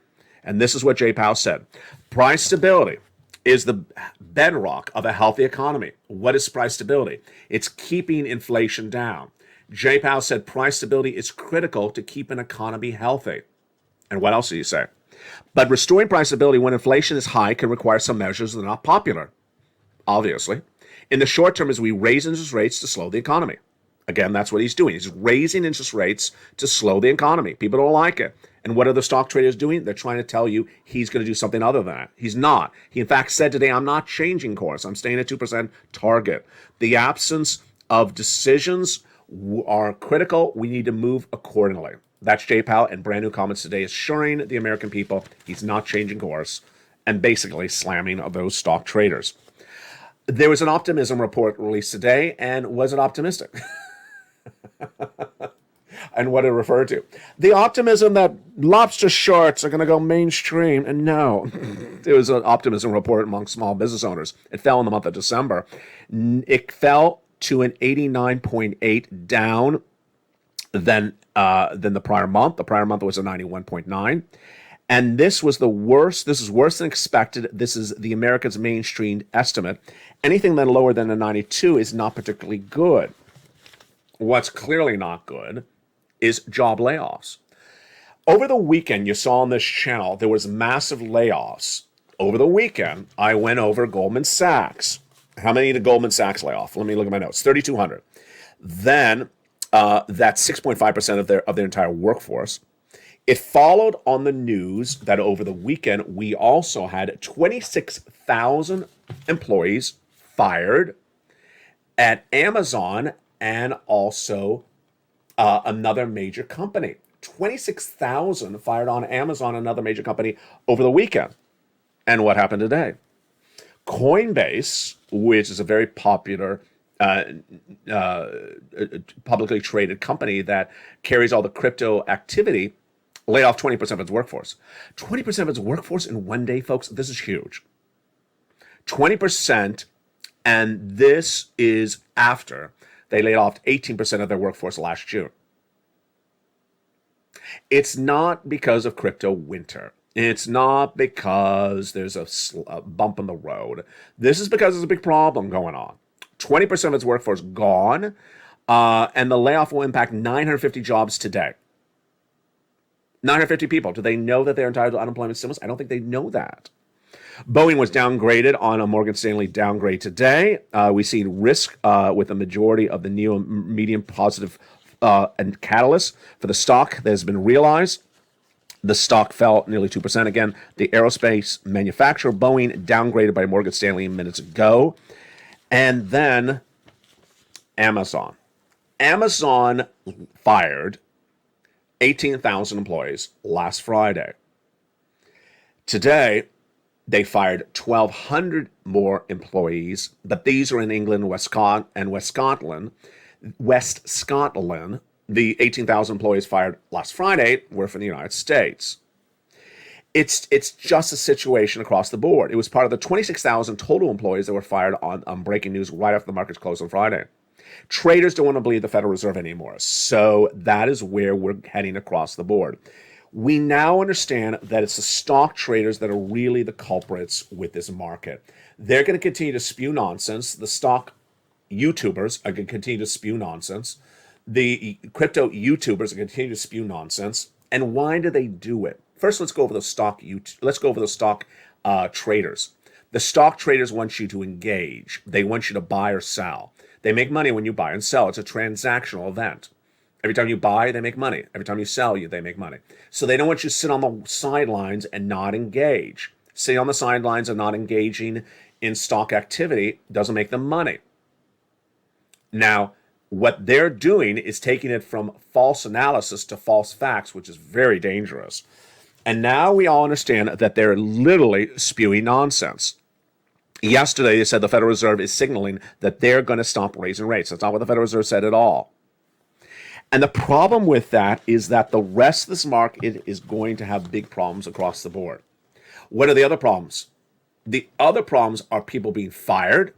And this is what Jay Powell said. Price stability is the bedrock of a healthy economy. What is price stability? It's keeping inflation down. Jay Powell said price stability is critical to keep an economy healthy. And what else did he say? But restoring price stability when inflation is high can require some measures that are not popular, obviously. In the short term, as we raise interest rates to slow the economy. Again, that's what he's doing. He's raising interest rates to slow the economy. People don't like it. And what are the stock traders doing? They're trying to tell you he's going to do something other than that. He's not. He, in fact, said today, I'm not changing course. I'm staying at 2% target. The absence of decisions are critical. We need to move accordingly. That's Jay Powell, and brand new comments today assuring the American people he's not changing course and basically slamming those stock traders. There was an optimism report released today, and was it optimistic? And what it referred to. The optimism that lobster shorts are going to go mainstream, and no. There was an optimism report among small business owners. It fell in the month of December. It fell to an 89.8, down than the prior month. The prior month was a 91.9. And this was the worst. This is worse than expected. This is the America's mainstream estimate. Anything then lower than a 92 is not particularly good. What's clearly not good is job layoffs. Over the weekend, you saw on this channel, there was massive layoffs. Over the weekend, I went over Goldman Sachs. How many did Goldman Sachs lay off? Let me look at my notes. 3,200. Then that's 6.5% of their entire workforce. It followed on the news that over the weekend, we also had 26,000 employees fired at Amazon and also another major company. 26,000 fired on Amazon, another major company, over the weekend. And what happened today? Coinbase, which is a very popular publicly traded company that carries all the crypto activity, laid off 20% of its workforce. 20% of its workforce in one day, folks, this is huge. 20%, and this is after They laid off 18% of their workforce last June. It's not because of crypto winter. It's not because there's a bump in the road. This is because there's a big problem going on. 20% of its workforce gone, and the layoff will impact 950 jobs today. 950 people. Do they know that they're entitled to unemployment stimulus? I don't think they know that. Boeing was downgraded on a Morgan Stanley downgrade today. We've seen risk with the majority of the neo medium positive and catalyst for the stock that has been realized. The stock fell nearly 2% again. The aerospace manufacturer Boeing downgraded by Morgan Stanley minutes ago. And then Amazon. Amazon fired 18,000 employees last Friday. Today, they fired 1,200 more employees, but these are in England, West Scotland. The 18,000 employees fired last Friday were from the United States. It's just a situation across the board. It was part of the 26,000 total employees that were fired on breaking news right after the markets closed on Friday. Traders don't want to believe the Federal Reserve anymore, so that is where we're heading across the board. We now understand that it's the stock traders that are really the culprits with this market. They're going to continue to spew nonsense. The stock YouTubers are going to continue to spew nonsense. The crypto YouTubers are going to continue to spew nonsense. And why do they do it? First, let's go over the stock traders. The stock traders want you to engage. They want you to buy or sell. They make money when you buy and sell. It's a transactional event. Every time you buy, they make money. Every time you sell, they make money. So they don't want you to sit on the sidelines and not engage. Sitting on the sidelines and not engaging in stock activity doesn't make them money. Now, what they're doing is taking it from false analysis to false facts, which is very dangerous. And now we all understand that they're literally spewing nonsense. Yesterday, they said the Federal Reserve is signaling that they're going to stop raising rates. That's not what the Federal Reserve said at all. And the problem with that is that the rest of this market is going to have big problems across the board. What are the other problems? The other problems are people being fired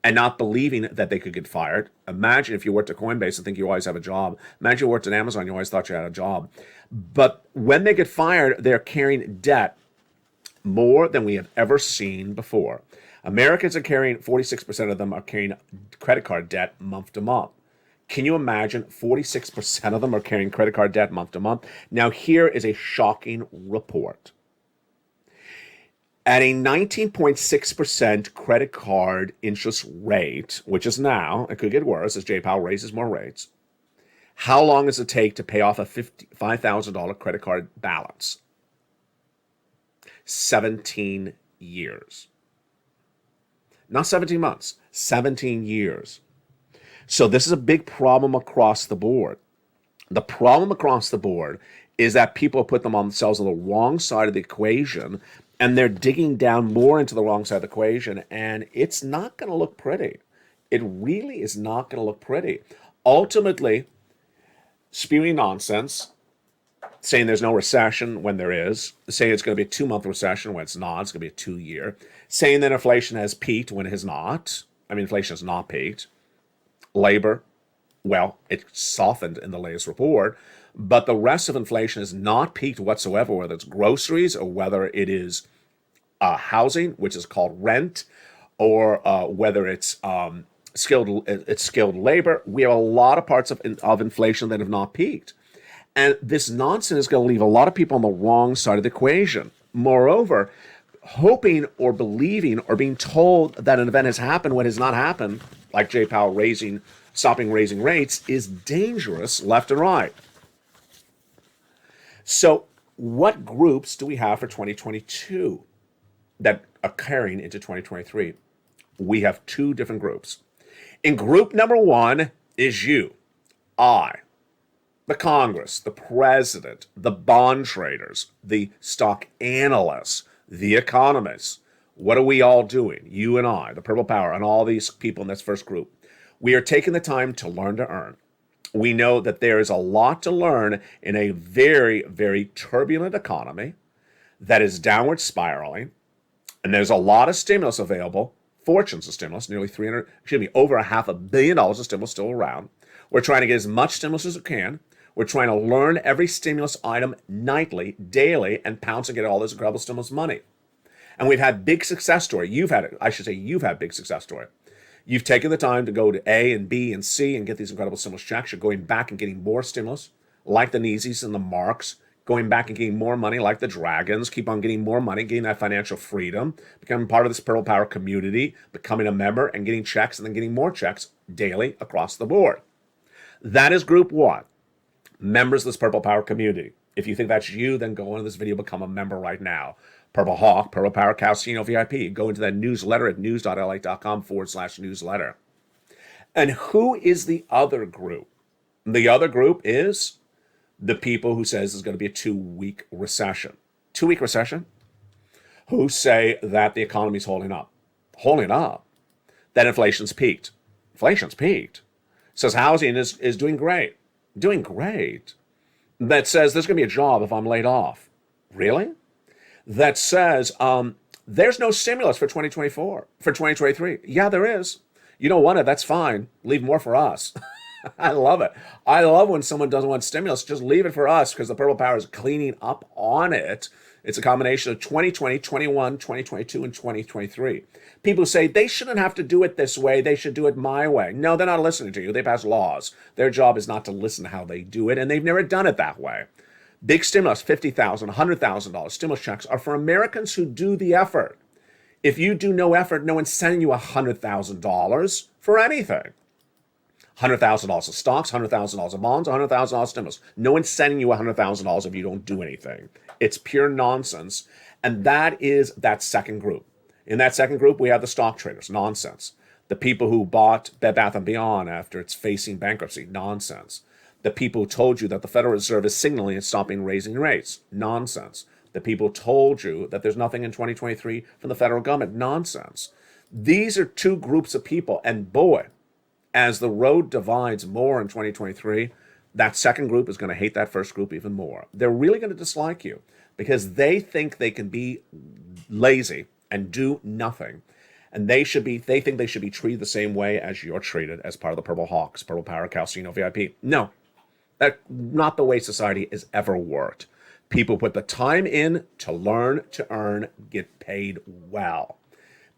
and not believing that they could get fired. Imagine if you worked at Coinbase and think you always have a job. Imagine you worked at Amazon, you always thought you had a job. But when they get fired, they're carrying debt more than we have ever seen before. Americans are carrying, 46% of them are carrying credit card debt month to month. Can you imagine 46% of them are carrying credit card debt month to month? Now, here is a shocking report. At a 19.6% credit card interest rate, which is now, it could get worse as Jay Powell raises more rates, how long does it take to pay off a $5,000 credit card balance? 17 years. Not 17 months, 17 years. So this is a big problem across the board. The problem across the board is that people put themselves on the wrong side of the equation, and they're digging down more into the wrong side of the equation, and it's not going to look pretty. It really is not going to look pretty. Ultimately, spewing nonsense, saying there's no recession when there is, saying it's going to be a 2-month recession when it's not, it's going to be a 2-year, saying that inflation has peaked when it has not. I mean, inflation has not peaked. Labor, well, it softened in the latest report, but the rest of inflation has not peaked whatsoever, whether it's groceries or whether it is housing, which is called rent, or whether it's skilled labor. We have a lot of parts of inflation that have not peaked. And this nonsense is going to leave a lot of people on the wrong side of the equation. Moreover, hoping or believing or being told that an event has happened when it has not happened, like Jay Powell stopping raising rates, is dangerous left and right. So what groups do we have for 2022 that are carrying into 2023? We have 2 different groups. In group number 1 is you, I, the Congress, the president, the bond traders, the stock analysts, the economists. What are we all doing? You and I, the Purple Power, and all these people in this first group. We are taking the time to learn to earn. We know that there is a lot to learn in a very, very turbulent economy that is downward spiraling, and there's a lot of stimulus available fortunes of stimulus, nearly over $500 million of stimulus still around. We're trying to get as much stimulus as we can. We're trying to learn every stimulus item nightly, daily, and pounce and get all this incredible stimulus money. And we've had big success story. You've had big success story. You've taken the time to go to A and B and C and get these incredible stimulus checks. You're going back and getting more stimulus, like the Kneesies and the Marks, going back and getting more money like the Dragons, keep on getting more money, getting that financial freedom, becoming part of this Purple Power community, becoming a member and getting checks and then getting more checks daily across the board. That is group one, members of this Purple Power community. If you think that's you, then go into this video, become a member right now. Purple Hawk, Purple Power Casino VIP. Go into that newsletter at news.lalate.com/newsletter. And who is the other group? The other group is the people who says there's going to be a 2-week recession. 2-week recession? Who say that the economy's holding up. Holding up. That inflation's peaked. Inflation's peaked. Says housing is doing great. Doing great. That says there's going to be a job if I'm laid off. Really? That says there's no stimulus for 2024, for 2023. Yeah, there is. You don't want it, that's fine. Leave more for us. I love it. I love when someone doesn't want stimulus. Just leave it for us because the Purple Power is cleaning up on it. It's a combination of 2020, 21, 2022, and 2023. People say they shouldn't have to do it this way. They should do it my way. No, they're not listening to you. They pass laws. Their job is not to listen to how they do it, and they've never done it that way. Big stimulus, $50,000, $100,000 stimulus checks are for Americans who do the effort. If you do no effort, no one's sending you $100,000 for anything. $100,000 of stocks, $100,000 of bonds, $100,000 of stimulus. No one's sending you $100,000 if you don't do anything. It's pure nonsense. And that is that second group. In that second group, we have the stock traders, nonsense. The people who bought Bed Bath & Beyond after it's facing bankruptcy, nonsense. The people who told you that the Federal Reserve is signaling and stopping raising rates, nonsense. The people who told you that there's nothing in 2023 from the federal government, nonsense. These are two groups of people, and boy, as the road divides more in 2023, that second group is going to hate that first group even more. They're really going to dislike you because they think they can be lazy and do nothing. And they think they should be treated the same way as you're treated as part of the Purple Hawks, Purple Power Casino VIP. No, that's not the way society has ever worked. People put the time in to learn, to earn, get paid well.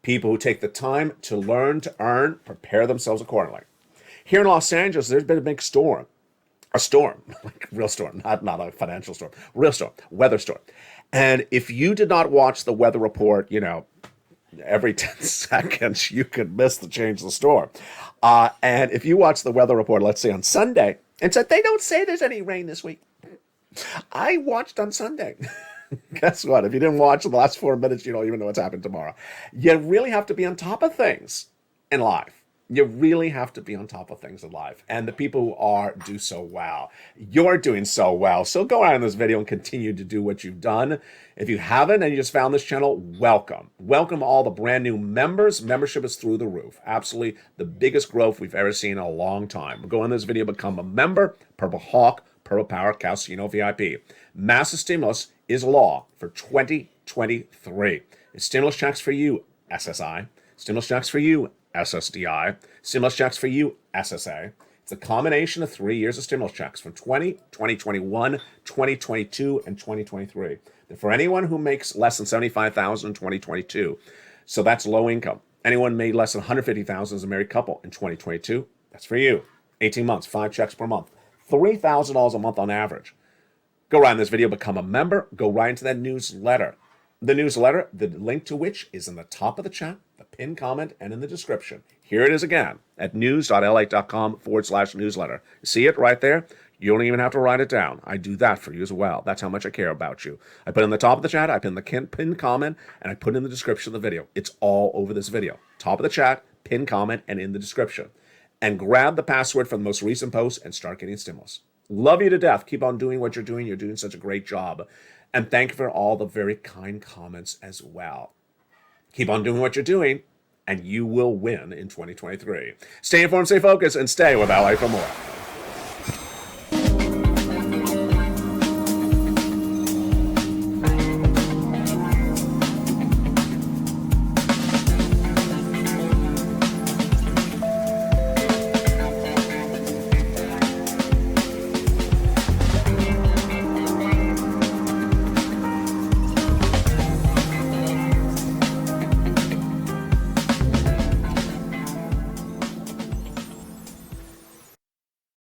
People who take the time to learn, to earn, prepare themselves accordingly. Here in Los Angeles, there's been a big storm. A storm, like real storm, not a financial storm, real storm, weather storm. And if you did not watch the weather report, every 10 seconds, you could miss the change of the storm. And if you watch the weather report, let's say on Sunday, and said, they don't say there's any rain this week. I watched on Sunday. Guess what? If you didn't watch the last 4 minutes, you don't even know what's happening tomorrow. You really have to be on top of things in life. You really have to be on top of things in life. And the people who do so well. You're doing so well. So go out in this video and continue to do what you've done. If you haven't and you just found this channel, welcome. Welcome all the brand new members. Membership is through the roof. Absolutely the biggest growth we've ever seen in a long time. Go in this video, become a member. Purple Hawk, Purple Power Casino VIP. Massive stimulus is law for 2023. It's stimulus checks for you, SSI. Stimulus checks for you, Ssdi, stimulus checks for you, SSA. It's a combination of 3 years of stimulus checks from 2021, 2022, and 2023. They're for anyone who makes less than $75,000 in 2022. So that's low income. Anyone made less than $150,000 as a married couple in 2022. That's for you. 18 months, 5 checks per month, $3,000 a month on average. Go right in this video, become a member. Go right into that newsletter. The newsletter, the link to which is in the top of the chat, the pinned comment, and in the description. Here it is again at news.lalate.com/newsletter. See it right there? You don't even have to write it down. I do that for you as well. That's how much I care about you. I put in the top of the chat, I pin the pinned comment, and I put in the description of the video. It's all over this video. Top of the chat, pinned comment, and in the description. And grab the password from the most recent post and start getting stimulus. Love you to death. Keep on doing what you're doing. You're doing such a great job. And thank you for all the very kind comments as well. Keep on doing what you're doing, and you will win in 2023. Stay informed, stay focused, and stay with LA for more.